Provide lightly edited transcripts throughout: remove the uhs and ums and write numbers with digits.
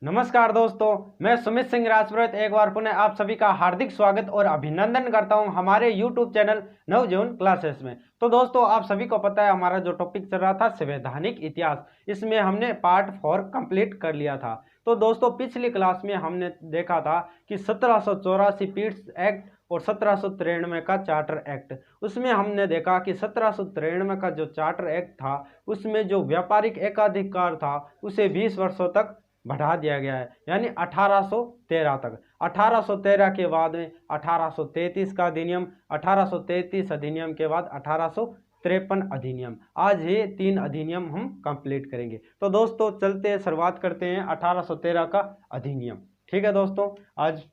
नमस्कार दोस्तों, मैं सुमित सिंह राजपुरोहित एक बार पुनः आप सभी का हार्दिक स्वागत और अभिनंदन करता हूं हमारे YouTube चैनल नवजीवन क्लासेस में। तो दोस्तों, आप सभी को पता है हमारा जो टॉपिक चल रहा था संवैधानिक इतिहास, इसमें हमने पार्ट 4 कंप्लीट कर लिया था। तो दोस्तों, पिछली क्लास में हमने देखा था कि 1784 पीट्स एक्ट और 1793 का चार्टर एक्ट। उसमें हमने देखा कि 1793 का जो चार्टर एक्ट था उसमें जो व्यापारिक एकाधिकार था उसे 20 वर्षों तक बढ़ा दिया गया है, यानी 1813 तक। 1813 के बाद में 1833 का अधिनियम, 1833 अधिनियम के बाद 1853 अधिनियम। आज ये 3 अधिनियम हम कंप्लीट करेंगे। तो दोस्तों चलते हैं, शुरुआत करते हैं 1813 का अधिनियम। ठीक है दोस्तों, आज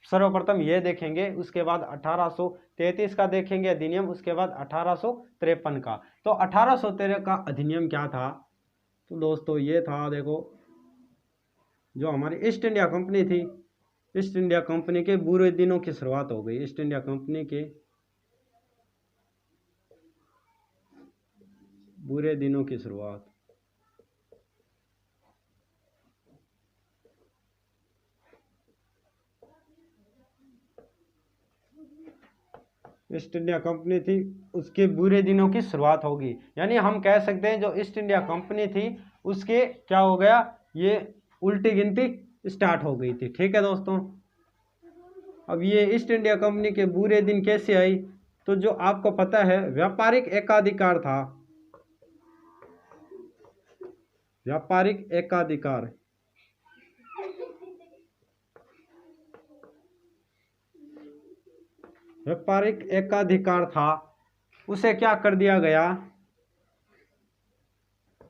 सर्वप्रथम ये देखेंगे, उसके बाद 1833 का देखेंगे अधिनियम, उसके बाद 1853 का। तो 1813 का अधिनियम क्या था? तो दोस्तों ये था, देखो, जो हमारी ईस्ट इंडिया कंपनी थी, ईस्ट इंडिया कंपनी के बुरे दिनों की शुरुआत हो गई। ईस्ट इंडिया कंपनी के बुरे दिनों की शुरुआत। ईस्ट इंडिया कंपनी थी, उसके बुरे दिनों की शुरुआत होगी, यानी हम कह सकते हैं जो ईस्ट इंडिया कंपनी थी उसके क्या हो गया, ये उल्टी गिनती स्टार्ट हो गई थी। ठीक है दोस्तों, अब ये ईस्ट इंडिया कंपनी के बुरे दिन कैसे आई? तो जो आपको पता है व्यापारिक एकाधिकार था, व्यापारिक एकाधिकार, व्यापारिक एकाधिकार था, उसे क्या कर दिया गया?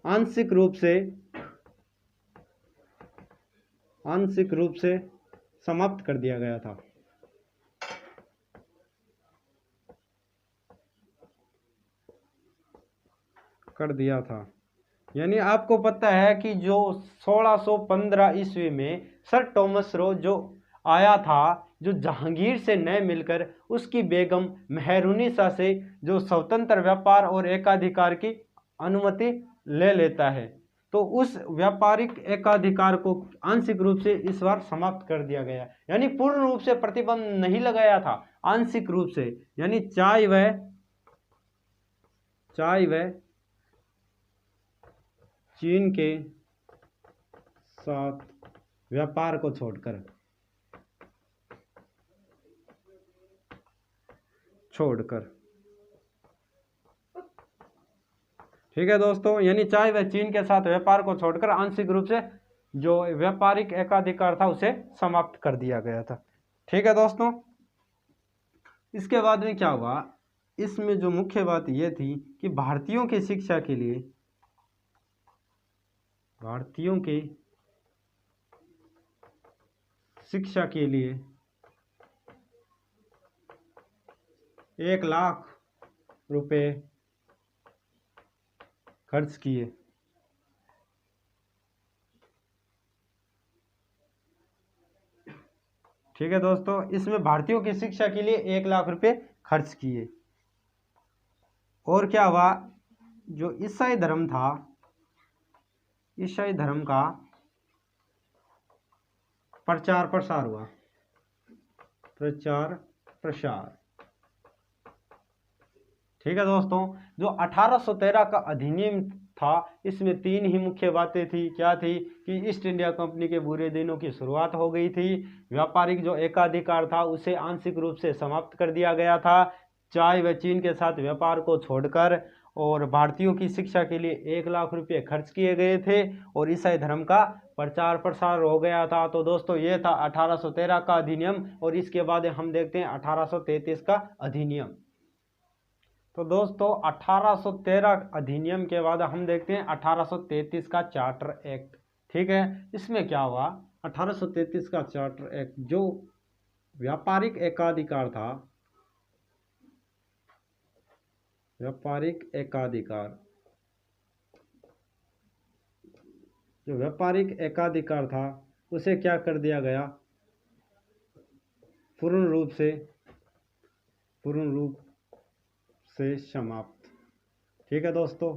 आंशिक रूप से समाप्त कर दिया गया था। कर दिया था, यानी आपको पता है कि जो 1615 ईस्वी में सर टॉमस रो जो आया था, जो जहांगीर से न मिलकर उसकी बेगम मेहरुनिसा से जो स्वतंत्र व्यापार और एकाधिकार की अनुमति ले लेता है, तो उस व्यापारिक एकाधिकार को आंशिक रूप से इस बार समाप्त कर दिया गया, यानी पूर्ण रूप से प्रतिबंध नहीं लगाया था, आंशिक रूप से, यानी चाय व चीन के साथ व्यापार को छोड़कर ठीक है दोस्तों, यानी चाय व चीन के साथ व्यापार को छोड़कर आंशिक रूप से जो व्यापारिक एकाधिकार था उसे समाप्त कर दिया गया था। ठीक है दोस्तों, इसके बाद में क्या हुआ? इसमें जो मुख्य बात यह थी कि भारतीयों की शिक्षा के लिए, भारतीयों की शिक्षा के लिए 1 लाख रुपए खर्च किए। ठीक है दोस्तों, इसमें भारतीयों की शिक्षा के लिए 1 लाख रुपए खर्च किए। और क्या हुआ? जो ईसाई धर्म था, ईसाई धर्म का प्रचार प्रसार हुआ, प्रचार प्रसार। ठीक है दोस्तों, जो 1813 का अधिनियम था, इसमें 3 ही मुख्य बातें थी। क्या थी? कि ईस्ट इंडिया कंपनी के बुरे दिनों की शुरुआत हो गई थी, व्यापारिक जो एकाधिकार था उसे आंशिक रूप से समाप्त कर दिया गया था, चाय व चीन के साथ व्यापार को छोड़कर, और भारतीयों की शिक्षा के लिए 1 लाख रुपए खर्च किए गए थे, और ईसाई धर्म का प्रचार प्रसार हो गया था। तो दोस्तों ये था 1813 का अधिनियम, और इसके बाद हम देखते हैं 1833 का अधिनियम। तो दोस्तों 1813 अधिनियम के बाद हम देखते हैं 1833 का चार्टर एक्ट। ठीक है, इसमें क्या हुआ? 1833 का चार्टर एक्ट जो व्यापारिक एकाधिकार था, व्यापारिक एकाधिकार, जो व्यापारिक एकाधिकार था उसे क्या कर दिया गया? पूर्ण रूप से समाप्त। ठीक है दोस्तों,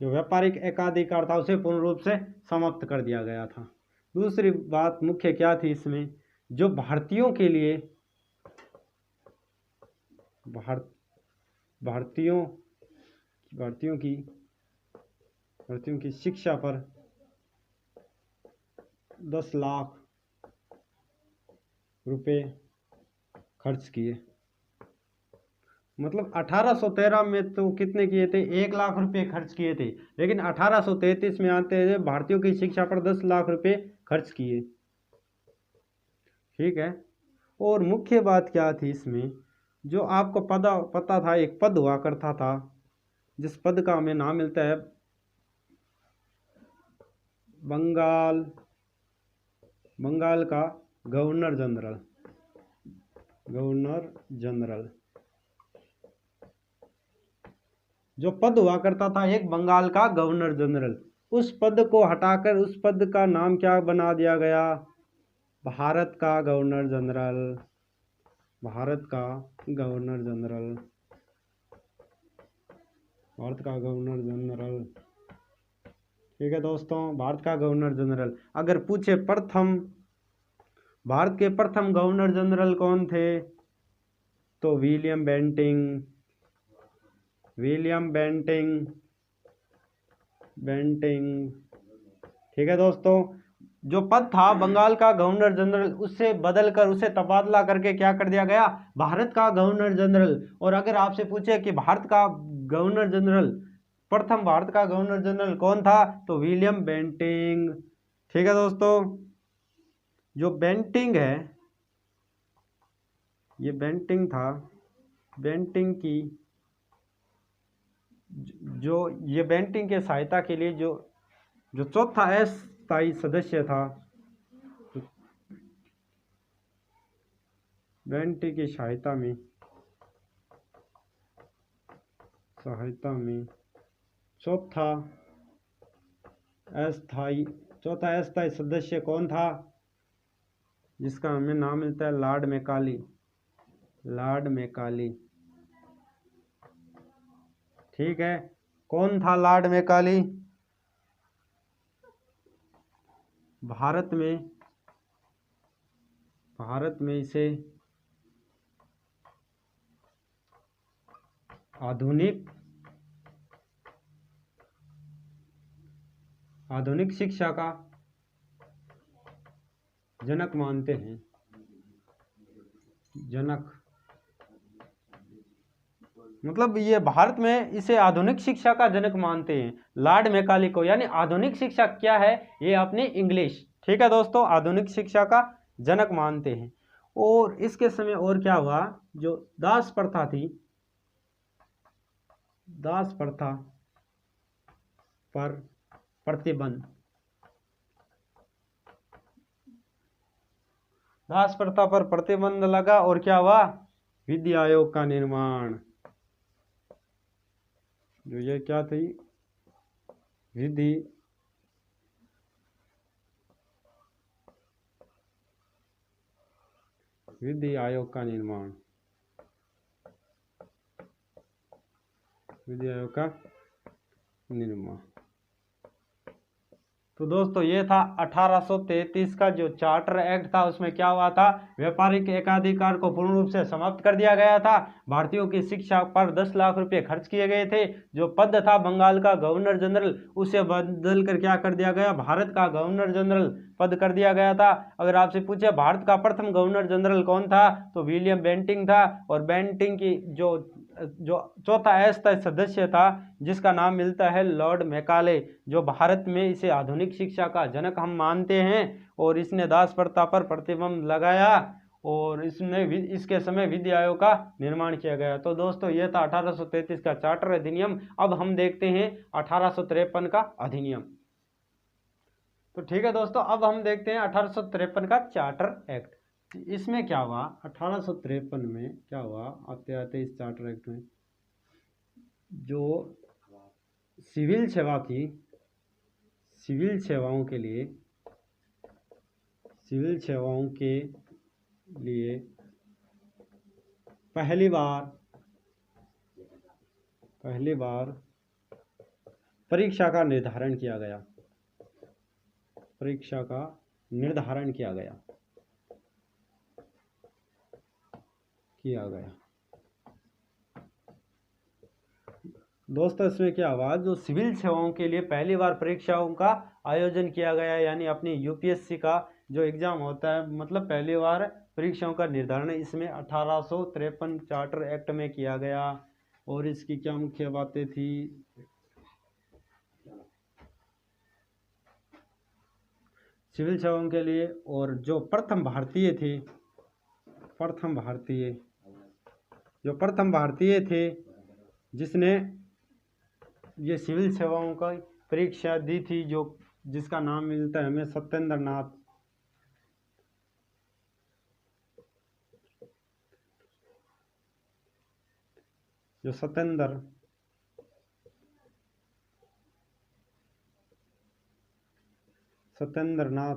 जो व्यापारिक एकाधिकार था उसे पूर्ण रूप से समाप्त कर दिया गया था। दूसरी बात मुख्य क्या थी इसमें, जो भारतीयों के लिए भारतीयों की शिक्षा पर 10 लाख रुपए खर्च किए। मतलब 1813 में तो कितने किए थे, 1 लाख रुपए खर्च किए थे, लेकिन 1833 में आते हैं भारतीयों की शिक्षा पर 10 लाख रुपए खर्च किए। ठीक है। और मुख्य बात क्या थी इसमें, जो आपको पता था एक पद हुआ करता था, जिस पद का हमें नाम मिलता है बंगाल का गवर्नर जनरल। जो पद हुआ करता था एक बंगाल का गवर्नर जनरल, उस पद को हटाकर उस पद का नाम क्या बना दिया गया, भारत का गवर्नर जनरल। ठीक है दोस्तों, भारत का गवर्नर जनरल। अगर पूछे भारत के प्रथम गवर्नर जनरल कौन थे, तो विलियम बेंटिंग। ठीक है दोस्तों, जो पद था बंगाल का गवर्नर जनरल, उससे बदलकर उसे तबादला करके क्या कर दिया गया, भारत का गवर्नर जनरल। और अगर आपसे पूछे कि भारत का गवर्नर जनरल, प्रथम भारत का गवर्नर जनरल कौन था, तो विलियम बेंटिंग। ठीक है दोस्तों, जो बेंटिंग है, ये बेंटिंग था, बेंटिंग की ये बेंटिंग के सहायता के लिए जो चौथा अस्थायी सदस्य था, बेंटिंग की सहायता में चौथा अस्थायी सदस्य कौन था, जिसका हमें नाम मिलता है लॉर्ड मैकाले। ठीक है, कौन था लॉर्ड मैकाले? भारत में इसे आधुनिक शिक्षा का जनक मानते हैं। मतलब ये भारत में इसे आधुनिक शिक्षा का जनक मानते हैं, लॉर्ड मैकाले को। यानी आधुनिक शिक्षा क्या है, ये अपनी इंग्लिश। ठीक है दोस्तों, आधुनिक शिक्षा का जनक मानते हैं। और इसके समय और क्या हुआ, जो दास प्रथा थी, दास प्रथा पर प्रतिबंध लगा। और क्या हुआ, विधि आयोग का निर्माण। जो ये क्या थी, विधि आयोग का निर्माण। तो दोस्तों ये था 1833 का जो चार्टर एक्ट था, उसमें क्या हुआ था, व्यापारिक एकाधिकार को पूर्ण रूप से समाप्त कर दिया गया था। भारतीयों की शिक्षा पर 10 लाख रुपए खर्च किए गए थे। जो पद था बंगाल का गवर्नर जनरल, उसे बदल कर क्या कर दिया गया, भारत का गवर्नर जनरल पद कर दिया गया था। अगर आपसे पूछे भारत का प्रथम गवर्नर जनरल कौन था, तो विलियम बेंटिंग था। और बेंटिंग की जो चौथा अस्थायी सदस्य था, जिसका नाम मिलता है लॉर्ड मैकाले, जो भारत में इसे आधुनिक शिक्षा का जनक हम मानते हैं। और इसने दास प्रथा पर प्रतिबंध लगाया, और इसके समय विधि आयोग का निर्माण किया गया। तो दोस्तों ये था 1833 का चार्टर अधिनियम। अब हम देखते हैं 1853 का अधिनियम। तो ठीक है दोस्तों, अब हम देखते हैं 1853 का चार्टर एक्ट। इसमें क्या हुआ, 1853 में क्या हुआ, आते आते इस चार्टर एक्ट में जो सिविल सेवाओं के लिए पहली बार परीक्षा का निर्धारण किया गया। परीक्षा का निर्धारण किया गया। दोस्तों इसमें क्या हुआ, जो सिविल सेवाओं के लिए पहली बार परीक्षाओं का आयोजन किया गया, यानी अपनी यूपीएससी का जो एग्जाम होता है, मतलब पहली बार परीक्षाओं का निर्धारण इसमें 1853 चार्टर एक्ट में किया गया। और इसकी क्या मुख्य बातें थी, सिविल सेवाओं के लिए, और जो प्रथम भारतीय थे, प्रथम भारतीय थे जिसने ये सिविल सेवाओं का परीक्षा दी थी, जो जिसका नाम मिलता है हमें सत्येंद्र नाथ। जो सत्येंद्र नाथ,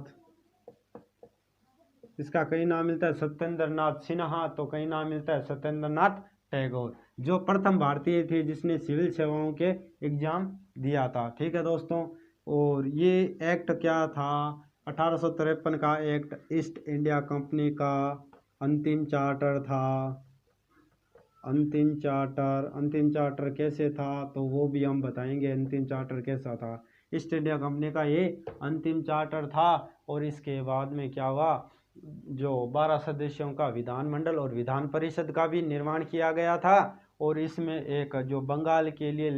इसका कई नाम मिलता है सत्येंद्र नाथ सिन्हा, तो कई नाम मिलता है सत्येंद्र नाथ टैगोर, जो प्रथम भारतीय थे जिसने सिविल सेवाओं के एग्जाम दिया था। ठीक है दोस्तों, और ये एक्ट क्या था, 1853 का एक्ट ईस्ट इंडिया कंपनी का अंतिम चार्टर था। अंतिम चार्टर कैसे था, तो वो भी हम बताएंगे अंतिम चार्टर कैसा था। ईस्ट इंडिया कंपनी का ये अंतिम चार्टर था। और इसके बाद में क्या हुआ, जो 12 सदस्यों का विधानमंडल और विधान परिषद का भी निर्माण किया गया था। और इसमें एक जो बंगाल के लिए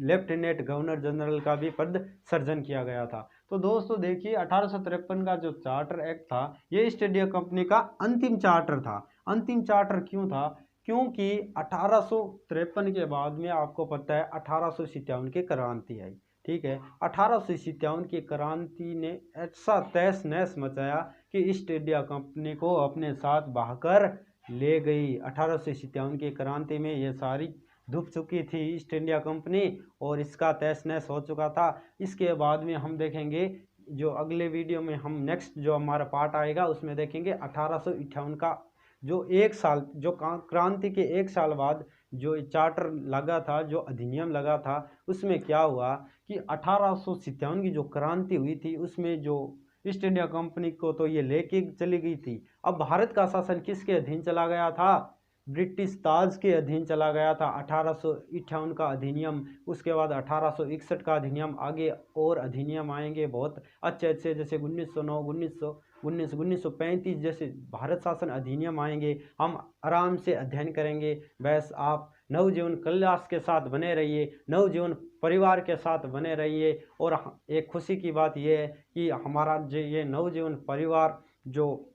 लेफ्टिनेंट गवर्नर जनरल का भी पद सृजन किया गया था। तो दोस्तों देखिए, 1853 का जो चार्टर एक्ट था, ये ईस्ट इंडिया कंपनी का अंतिम चार्टर था। अंतिम चार्टर क्यों था, क्योंकि 1853 के बाद में आपको पता है 1857 की क्रांति आई। ठीक है, 1857 की क्रांति ने ऐसा तहस नहस मचाया कि ईस्ट इंडिया कंपनी को अपने साथ बहाकर ले गई। 1857 की क्रांति में ये सारी डूब चुकी थी ईस्ट इंडिया कंपनी, और इसका तहस नहस हो चुका था। इसके बाद में हम देखेंगे, जो अगले वीडियो में हम नेक्स्ट जो हमारा पार्ट आएगा उसमें देखेंगे 1858 का जो एक साल, जो क्रांति के एक साल बाद जो चार्टर लगा था, जो अधिनियम लगा था, उसमें क्या हुआ कि 1857 की जो क्रांति हुई थी उसमें जो ईस्ट इंडिया कंपनी को तो ये लेके चली गई थी। अब भारत का शासन किसके अधीन चला गया था, ब्रिटिश ताज के अधीन चला गया था। 1858 का अधिनियम, उसके बाद 1861 का अधिनियम, आगे और अधिनियम आएंगे बहुत अच्छे, जैसे 1909, 1935 जैसे भारत शासन अधिनियम आएंगे, हम आराम से अध्ययन करेंगे। बस आप नवजीवन क्लास के साथ बने रहिए, नवजीवन परिवार के साथ बने रहिए। और एक खुशी की बात यह है कि हमारा जो ये नवजीवन परिवार जो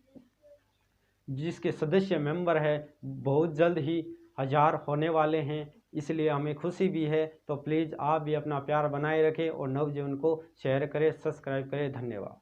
जिसके सदस्य मेंबर है बहुत जल्द ही 1000 होने वाले हैं, इसलिए हमें खुशी भी है। तो प्लीज़ आप भी अपना प्यार बनाए रखें और नवजीवन को शेयर करें, सब्सक्राइब करें। धन्यवाद।